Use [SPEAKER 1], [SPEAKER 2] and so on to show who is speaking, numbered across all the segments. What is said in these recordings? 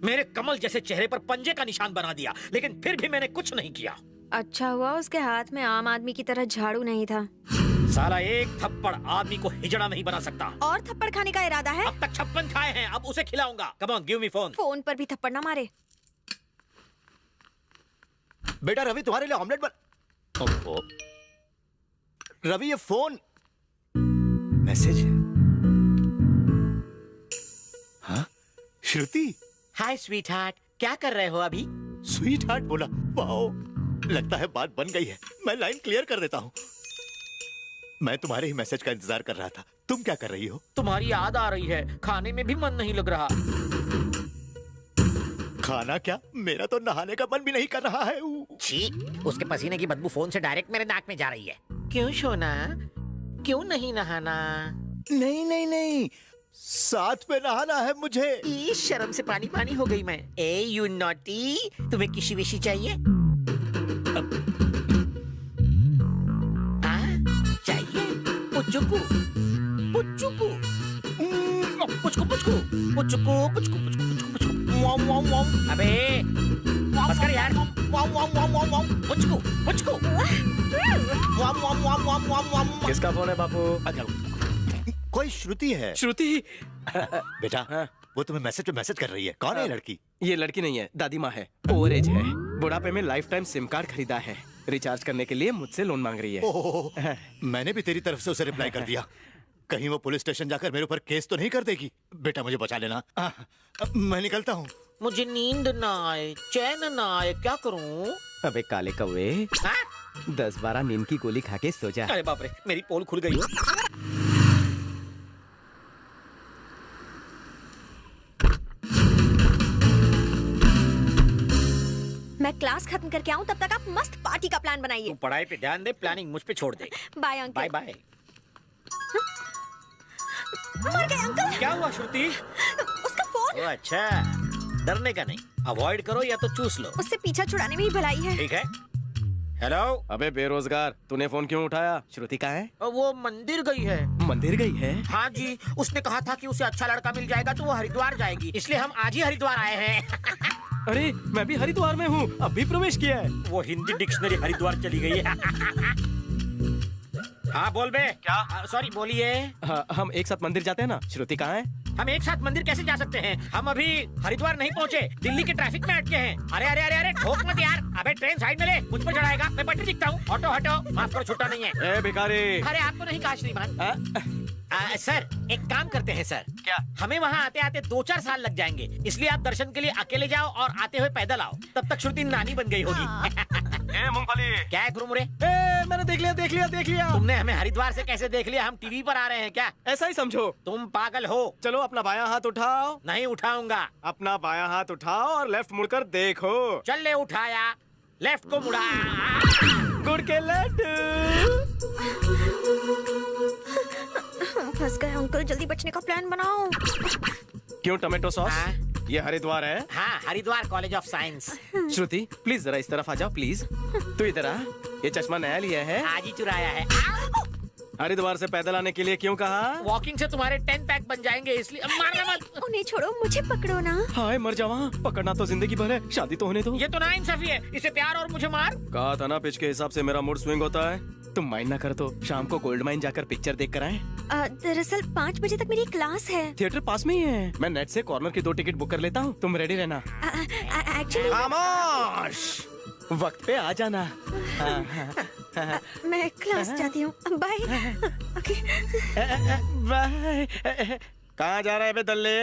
[SPEAKER 1] मेरे कमल जैसे चेहरे पर पंजे का निशान बना दिया, लेकिन फिर भी मैंने कुछ नहीं किया।
[SPEAKER 2] अच्छा हुआ उसके हाथ में आम आदमी की तरह झाड़ू नहीं था।
[SPEAKER 1] साला एक थप्पड़ आदमी को हिजड़ा नहीं बना सकता।
[SPEAKER 2] और थप्पड़ खाने का इरादा है?
[SPEAKER 1] अब तक 56 खाए हैं, अब उसे खिलाऊंगा। Come on, give me phone.
[SPEAKER 2] Phone पर भी थप्पड़ ना मारे।
[SPEAKER 3] बेटा रवि तुम्हारे लिए ऑमलेट बन। ओहो। रवि ये फोन मैसेज है। हाँ श्रुति।
[SPEAKER 1] हाय स्वीट हार्ट, क्या कर रहे हो अभी?
[SPEAKER 3] स्वीट हार्ट बोला, वाओ लगता है बात बन गई है। मैं लाइन क्लियर कर देता हूँ। मैं तुम्हारे ही मैसेज का इंतजार कर रहा था। तुम क्या कर रही हो?
[SPEAKER 1] तुम्हारी याद आ रही है, खाने में भी मन नहीं लग रहा।
[SPEAKER 3] खाना क्या, मेरा तो नहाने का मन भी नहीं कर रहा है।
[SPEAKER 1] छी, उसके पसीने की बदबू फोन से डायरेक्ट मेरे नाक में जा रही है। क्यों सोना, क्यों नहीं नहाना?
[SPEAKER 3] नहीं नहीं नहीं, साथ में नहाना है मुझे।
[SPEAKER 1] इस शर्म से पानी पानी हो गई मैं। ए यू नॉटी, तुम्हें किसी विशी चाहिए? चाहिए? पुचुकू पुचुकू पुचकू पुचकू पुचकू पुचकू पुचकू। अबे बस कर यार। पुचकू पुचकू।
[SPEAKER 4] किसका फोन है बापू?
[SPEAKER 3] कोई श्रुति है।
[SPEAKER 4] श्रुति?
[SPEAKER 3] बेटा
[SPEAKER 4] हाँ?
[SPEAKER 3] वो तुम्हें मैसेज पे मैसेज कर रही है। कौन है ये लड़की?
[SPEAKER 4] ये लड़की नहीं है, दादी माँ है। ओवर एज है, बुढ़ापे में लाइफ टाइम सिम कार्ड खरीदा है, रिचार्ज करने के लिए मुझसे लोन मांग रही है।
[SPEAKER 3] ओह, मैंने भी तेरी तरफ से उसे रिप्लाई कर दिया। कहीं वो पुलिस स्टेशन जाकर मेरे ऊपर केस तो नहीं कर देगी? बेटा मुझे बचा लेना। मैं निकलता हूँ।
[SPEAKER 1] मुझे नींद ना आए, चैन ना आए, क्या करूं?
[SPEAKER 4] अबे काले कौवे, 10-12 नींद की गोली खा के सो जा।
[SPEAKER 1] अरे बाप रे, मेरी पोल खुल गई।
[SPEAKER 2] मैं क्लास खत्म करके आऊँ तब तक आप मस्त पार्टी का प्लान बनाइए।
[SPEAKER 1] तू पढ़ाई पे ध्यान दे, प्लानिंग मुझ पे छोड़ दे।
[SPEAKER 2] Bye uncle.
[SPEAKER 1] Bye bye.
[SPEAKER 2] मर गए अंकल।
[SPEAKER 1] क्या हुआ श्रुति?
[SPEAKER 2] उसका फोन।
[SPEAKER 1] ओ अच्छा, डरने का नहीं, अवॉइड करो या तो चूस लो।
[SPEAKER 2] उससे पीछा छुड़ाने में ही भलाई है।
[SPEAKER 1] ठीक है। हेलो।
[SPEAKER 4] अबे बेरोजगार, तूने फोन क्यों उठाया? श्रुति कहाँ है?
[SPEAKER 1] वो मंदिर गई है।
[SPEAKER 4] मंदिर गई है?
[SPEAKER 1] हाँ जी, उसने कहा था कि उसे अच्छा लड़का मिल जाएगा तो वो हरिद्वार जाएगी, इसलिए हम आज ही हरिद्वार आए हैं।
[SPEAKER 4] अरे मैं भी हरिद्वार में हूँ, अभी प्रवेश किया है।
[SPEAKER 1] वो हिंदी डिक्शनरी हरिद्वार चली गई है। हाँ बोल बे।
[SPEAKER 4] क्या?
[SPEAKER 1] सॉरी बोलिए।
[SPEAKER 4] हाँ, हम एक साथ मंदिर जाते हैं ना। श्रुति कहाँ है?
[SPEAKER 1] हम एक साथ मंदिर कैसे जा सकते हैं? हम अभी हरिद्वार नहीं पहुँचे, दिल्ली के ट्रैफिक में अटके हैं। अरे अरे अरे अरे ठोक मत यार। अबे ट्रेन साइड में ले, मुझ पर चढ़ाएगा, मैं पटरी दिखता हूँ। हटो हटो, माफ करो छुट्टा नहीं है।
[SPEAKER 4] ए भिखारी।
[SPEAKER 1] अरे आपको नहीं कहा श्रीमान। सर एक काम करते हैं सर।
[SPEAKER 4] क्या?
[SPEAKER 1] हमें वहाँ आते आते 2-4 साल लग जाएंगे, इसलिए आप दर्शन के लिए अकेले जाओ और आते हुए पैदल आओ। तब तक श्रुति नानी बन गई होगी।
[SPEAKER 4] ए मूंगफली।
[SPEAKER 1] क्या है गुरुमुरे?
[SPEAKER 4] ए मैंने देख लिया देख लिया देख लिया।
[SPEAKER 1] तुमने हमें हरिद्वार से कैसे देख लिया? हम टीवी पर आ रहे हैं क्या?
[SPEAKER 4] ऐसा ही समझो।
[SPEAKER 1] तुम पागल हो।
[SPEAKER 4] चलो अपना बायां हाथ उठाओ।
[SPEAKER 1] नहीं उठाऊंगा।
[SPEAKER 4] अपना बायां हाथ उठाओ और लेफ्ट मुड़कर देखो।
[SPEAKER 1] चल ले उठाया, लेफ्ट को मुड़ा।
[SPEAKER 4] गुड़ के लड्डू।
[SPEAKER 2] फंस गए अंकल, जल्दी बचने का प्लान बनाओ।
[SPEAKER 4] क्यों टमाटो सॉस?
[SPEAKER 1] हाँ?
[SPEAKER 4] ये हरिद्वार है।
[SPEAKER 1] हाँ, Haridwar college of science.
[SPEAKER 4] Shruti please जरा इस तरफ आ जाओ प्लीज। तू इधर आ, ये चश्मा नया लिया है?
[SPEAKER 1] आज ही चुराया है।
[SPEAKER 4] हरिद्वार से पैदल आने के लिए क्यों कहा?
[SPEAKER 1] वॉकिंग से तुम्हारे 10 पैक बन जाएंगे, इसलिए मारना मत।
[SPEAKER 2] उन्हें छोड़ो, मुझे पकड़ो ना।
[SPEAKER 4] हाय मर जावा, पकड़ना तो जिंदगी भर है, शादी तो होने दो।
[SPEAKER 1] ये तो नाइंसाफी है, इसे प्यार और मुझे मार।
[SPEAKER 4] कहा था ना पिच के हिसाब से मेरा मूड स्विंग होता है। तुम माइंड ना कर तो शाम को गोल्ड माइन जाकर पिक्चर देख कर आए।
[SPEAKER 2] दरअसल 5 बजे तक मेरी क्लास है।
[SPEAKER 4] थिएटर पास में ही है, मैं नेट से कॉर्नर की 2 टिकट बुक कर लेता हूँ, तुम रेडी रहना।
[SPEAKER 2] एक्चुअली
[SPEAKER 4] खामोश, वक्त पे आ जाना।
[SPEAKER 2] मैं क्लास जाती हूँ, बाय। Okay
[SPEAKER 4] bye. कहाँ जा रहा है बे दल्ले?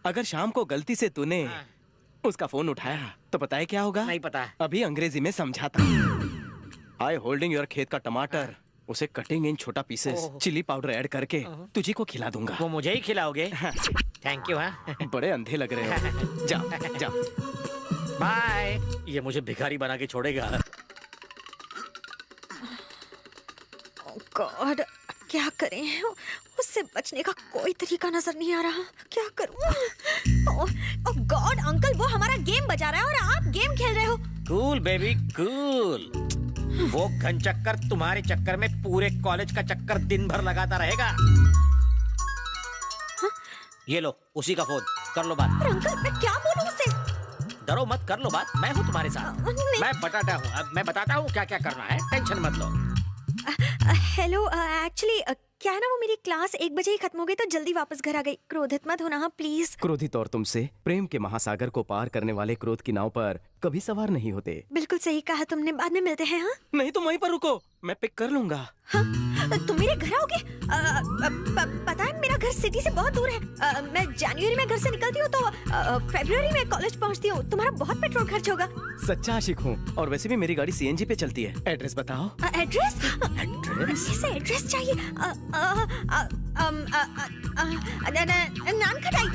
[SPEAKER 4] अगर शाम को गलती से तूने उसका फोन उठाया तो पता है क्या होगा?
[SPEAKER 1] नहीं पता।
[SPEAKER 4] अभी अंग्रेजी में समझाता। आई होल्डिंग योर खेत का टमाटर, उसे कटिंग इन छोटा पीसेस, चिली पाउडर ऐड करके तुझे को खिला दूंगा।
[SPEAKER 1] वो मुझे ही खिलाओगे? Thank you. हाँ
[SPEAKER 4] बड़े अंधे लग रहे हो। जाओ जाओ।
[SPEAKER 1] बाय। ये मुझे भिखारी बना के छोड़ेगा।
[SPEAKER 2] गॉड, क्या करें? उससे बचने का कोई तरीका नजर नहीं आ रहा। क्या करूं? ओह गॉड अंकल, वो हमारा गेम बजा रहा है और आप गेम खेल रहे हो।
[SPEAKER 1] Cool baby cool. वो घन चक्कर तुम्हारे चक्कर में पूरे कॉलेज का चक्कर दिन भर लगाता रहेगा। ये लो, उसी का फोन। कर लो बात।
[SPEAKER 2] पर अंकल मैं क्या बोलूं उसे?
[SPEAKER 1] डरो मत, कर लो बात, मैं हूँ तुम्हारे साथ।
[SPEAKER 2] नहीं।
[SPEAKER 1] मैं बताता हूँ, अब मैं बताता हूँ क्या क्या करना है, टेंशन मत लो।
[SPEAKER 2] हेलो, एक्चुअली क्या है ना, वो मेरी क्लास 1 बजे ही खत्म हो गई तो जल्दी वापस घर आ गई। क्रोधित मत होना हाँ प्लीज।
[SPEAKER 4] क्रोधित और तुमसे प्रेम के महासागर को पार करने वाले क्रोध की नाव पर कभी सवार नहीं होते।
[SPEAKER 2] बिल्कुल सही कहा तुमने, बाद में मिलते हैं। हाँ
[SPEAKER 4] नहीं तो वहीं पर रुको, मैं पिक कर लूंगा।
[SPEAKER 2] हाँ, तुम मेरे घर आओगे? पता है मेरा घर सिटी से बहुत दूर है। मैं जनवरी में घर से निकलती हूँ तो फरवरी में कॉलेज पहुँचती हूँ। तुम्हारा बहुत पेट्रोल खर्च होगा।
[SPEAKER 4] सच्चा आशिक हूँ, और वैसे भी मेरी गाड़ी सीएनजी पे चलती है। एड्रेस बताओ।
[SPEAKER 2] एड्रेस?
[SPEAKER 4] एड्रेस?
[SPEAKER 2] कैसे एड्रेस चाहिए? नान खटाई,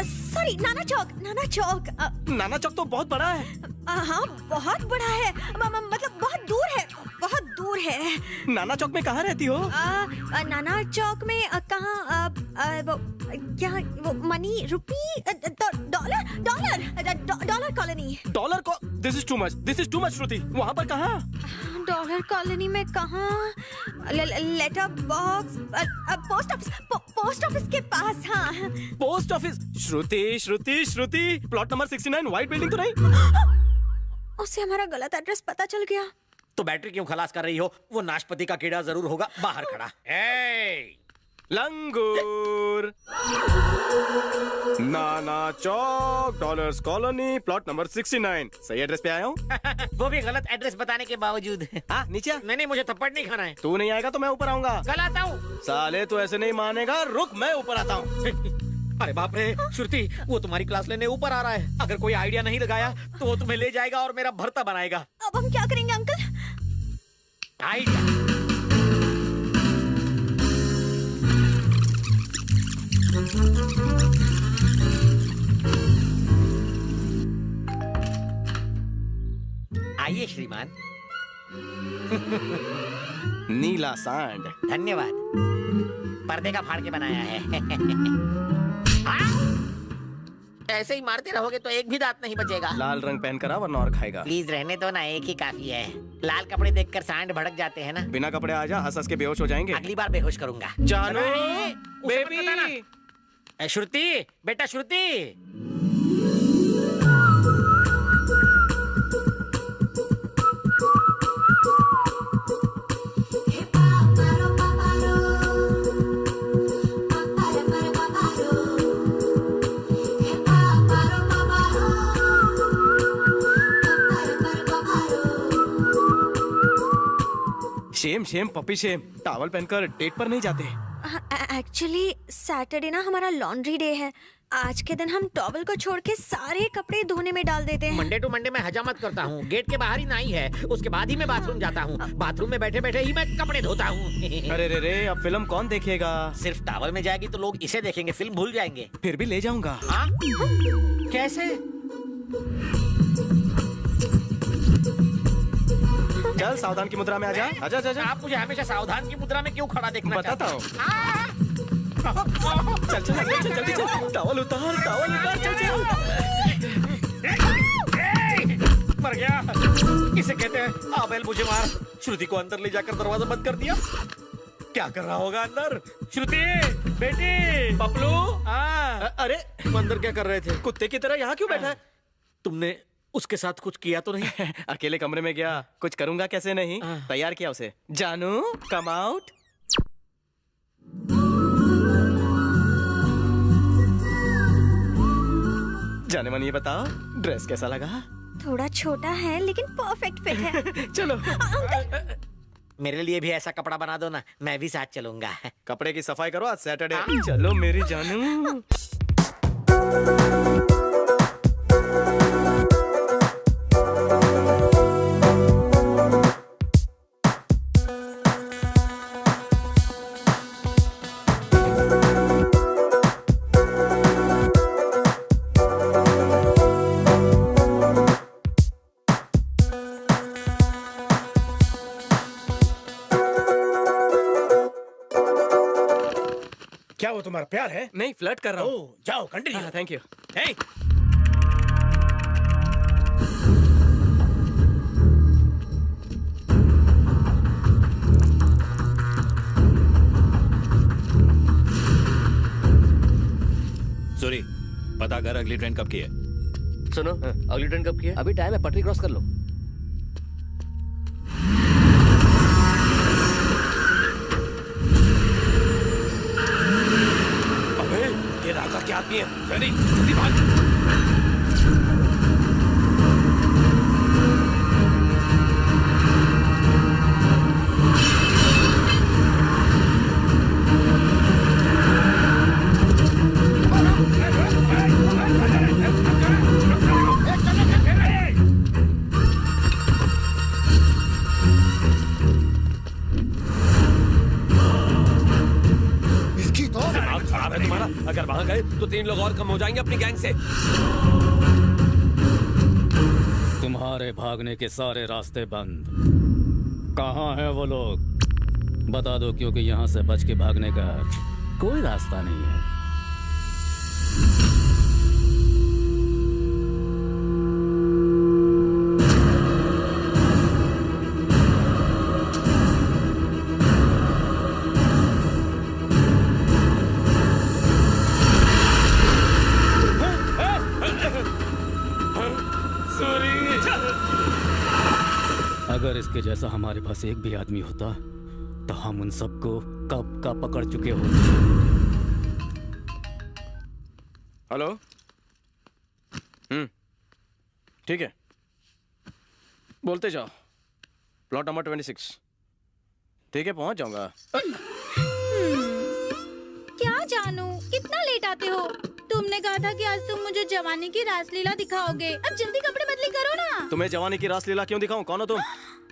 [SPEAKER 2] सॉरी नाना चौक। नाना चौक
[SPEAKER 4] नाना चौक तो बहुत बड़ा है।
[SPEAKER 2] हाँ बहुत बड़ा है, मतलब बहुत दूर है, बहुत दूर है।
[SPEAKER 4] नाना चौक में कहाँ रहती हो?
[SPEAKER 2] नाना चौक में कहाँ? वो क्या, वो money rupee dollar colony.
[SPEAKER 4] Dollar को? दिस इज टू मच श्रुति। वहाँ पर कहाँ?
[SPEAKER 2] डॉलर कॉलोनी में कहाँ? लेटर बॉक्स, पोस्ट ऑफिस के पास। हाँ
[SPEAKER 4] पोस्ट ऑफिस। श्रुति प्लॉट नंबर 69 व्हाइट बिल्डिंग तो नहीं?
[SPEAKER 2] उसे हमारा गलत एड्रेस पता चल गया।
[SPEAKER 1] तो बैटरी क्यों खलास कर रही हो? वो नाशपति का कीड़ा जरूर होगा बाहर खड़ा। ए!
[SPEAKER 4] लंगूर। नाना चौक, डॉलर्स कॉलोनी, प्लॉट नंबर 69। सही एड्रेस पे आया हूँ।
[SPEAKER 1] वो भी गलत एड्रेस बताने के बावजूद।
[SPEAKER 4] हाँ नीचे।
[SPEAKER 1] नहीं, मुझे थप्पड़ नहीं खाना है।
[SPEAKER 4] तू नहीं आएगा तो मैं ऊपर आऊंगा।
[SPEAKER 1] कल आता हूँ।
[SPEAKER 4] साले तू ऐसे नहीं मानेगा, रुक मैं ऊपर आता हूँ।
[SPEAKER 1] अरे बाप रे श्रुति, वो तुम्हारी क्लास लेने ऊपर आ रहा है। अगर कोई आइडिया नहीं लगाया तो वो तुम्हें ले जाएगा और मेरा भरता बनाएगा।
[SPEAKER 2] अब हम क्या करेंगे अंकल?
[SPEAKER 1] आइडिया। आइए श्रीमान।
[SPEAKER 4] नीला सांड।
[SPEAKER 1] धन्यवाद। पर्दे का फाड़ के बनाया है। ऐसे ही मारते रहोगे तो एक भी दांत नहीं बचेगा।
[SPEAKER 4] लाल रंग पहन कर आ वरना और खाएगा।
[SPEAKER 1] प्लीज रहने दो ना, एक ही काफी है। लाल कपड़े देखकर सांड भड़क जाते हैं ना।
[SPEAKER 4] बिना कपड़े आ जा, हंस के बेहोश हो जाएंगे।
[SPEAKER 1] अगली बार बेहोश करूंगा।
[SPEAKER 4] जानू,
[SPEAKER 1] अरे, उसे मत
[SPEAKER 4] बेबी।
[SPEAKER 1] बताना। श्रुति, बेटा Shruti.
[SPEAKER 4] Shame puppy shame. Towel पहनकर डेट पर नहीं जाते।
[SPEAKER 2] एक्चुअली सैटरडे ना हमारा लॉन्ड्री डे है। आज के दिन हम टॉवल को छोड़ के सारे कपड़े धोने में डाल देते हैं।
[SPEAKER 1] मंडे टू मंडे मैं हजामत करता हूँ। गेट के बाहर ही नाई है, उसके बाद ही मैं बाथरूम जाता हूँ। बाथरूम में बैठे बैठे ही मैं कपड़े धोता हूँ।
[SPEAKER 4] अरे रे, अब फिल्म कौन देखेगा?
[SPEAKER 1] सिर्फ टॉवल में जाएगी तो लोग इसे देखेंगे, फिल्म भूल जाएंगे।
[SPEAKER 4] फिर भी ले जाऊंगा।
[SPEAKER 1] हाँ? कैसे?
[SPEAKER 4] चल सावधान की मुद्रा में आ जा। आजा।
[SPEAKER 1] आप मुझे हमेशा सावधान की मुद्रा में क्यों खड़ा देखना
[SPEAKER 4] बताता
[SPEAKER 1] चाहते
[SPEAKER 4] हूँ।
[SPEAKER 1] हैं?
[SPEAKER 4] चल जल्दी चल। टॉवल उतार चल।
[SPEAKER 1] मर गया। इसे कहते हैं आबेल मुझे मार। श्रुति को अंदर ले जाकर दरवाजा बंद कर दिया। क्या कर रहा होगा अंदर? श्रुति बेटी।
[SPEAKER 4] पपलू। अरे
[SPEAKER 1] तुम अंदर क्या कर रहे थे?
[SPEAKER 4] कुत्ते की तरह यहाँ क्यों बैठा है?
[SPEAKER 1] तुमने उसके साथ कुछ किया तो नहीं?
[SPEAKER 4] अकेले कमरे में गया, कुछ करूंगा कैसे नहीं। तैयार किया उसे। जानू कम आउट। जाने मन ये बताओ, ड्रेस कैसा लगा?
[SPEAKER 2] थोड़ा छोटा है लेकिन परफेक्ट फिट है।
[SPEAKER 4] चलो।
[SPEAKER 1] मेरे लिए भी ऐसा कपड़ा बना दो ना, मैं भी साथ चलूंगा।
[SPEAKER 4] कपड़े की सफाई करो, आज सैटरडे। चलो मेरी जानू।
[SPEAKER 5] क्या वो तुम्हारा प्यार है?
[SPEAKER 4] नहीं, फ्लर्ट कर रहा हूँ।
[SPEAKER 5] ओह, जाओ continue.
[SPEAKER 4] Thank you.
[SPEAKER 5] Hey!
[SPEAKER 6] Suri पता कर अगली ट्रेन कब की है।
[SPEAKER 7] सुनो, अगली ट्रेन कब की है? अभी टाइम है, पटरी क्रॉस कर लो।
[SPEAKER 5] अबे ये राका क्या आदमी है? रैनी, जल्दी भाग।
[SPEAKER 3] इसकी तो
[SPEAKER 5] दिमाग खराब है तुम्हारा। अगर वहां गए तो 3 लोग और कम हो जाएंगे अपनी गैंग से।
[SPEAKER 8] तुम्हारे भागने के सारे रास्ते बंद। कहाँ हैं वो लोग? बता दो, क्योंकि यहाँ से बच के भागने का कोई रास्ता नहीं है। अगर इसके जैसा हमारे पास एक भी आदमी होता तो हम उन सबको कब का पकड़ चुके होते।
[SPEAKER 4] हेलो। ठीक है, बोलते जाओ। Plot number 26। ठीक है, पहुंच जाऊंगा।
[SPEAKER 9] क्या जानू, कितना लेट आते हो? तुमने कहा था कि आज तुम मुझे जवानी की रासलीला दिखाओगे। अब जल्दी कपड़े बदली करो ना।
[SPEAKER 4] तुम्हें जवानी की रासलीला क्यों दिखाऊं? कौन हो तुम?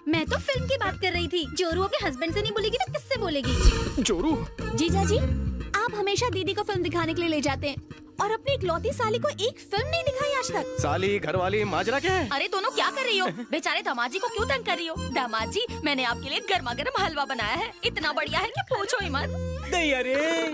[SPEAKER 9] मैं तो फिल्म की बात कर रही थी। जोरू अपने हस्बैंड से नहीं बोलेगी तो किससे बोलेगी?
[SPEAKER 4] जोरू?
[SPEAKER 2] जीजा जी, आप हमेशा दीदी को फिल्म दिखाने के लिए ले जाते हैं और अपनी इकलौती साली को एक फिल्म नहीं दिखाई आज तक।
[SPEAKER 4] साली, घरवाली, माजरा क्या है?
[SPEAKER 9] अरे दोनों क्या कर रही हो? बेचारे दामाजी को क्यों तंग कर रही हो? दामाजी, मैंने आपके लिए गर्मा गर्म हलवा बनाया है। इतना बढ़िया है कि पूछो ही मत।
[SPEAKER 4] नहीं, अरे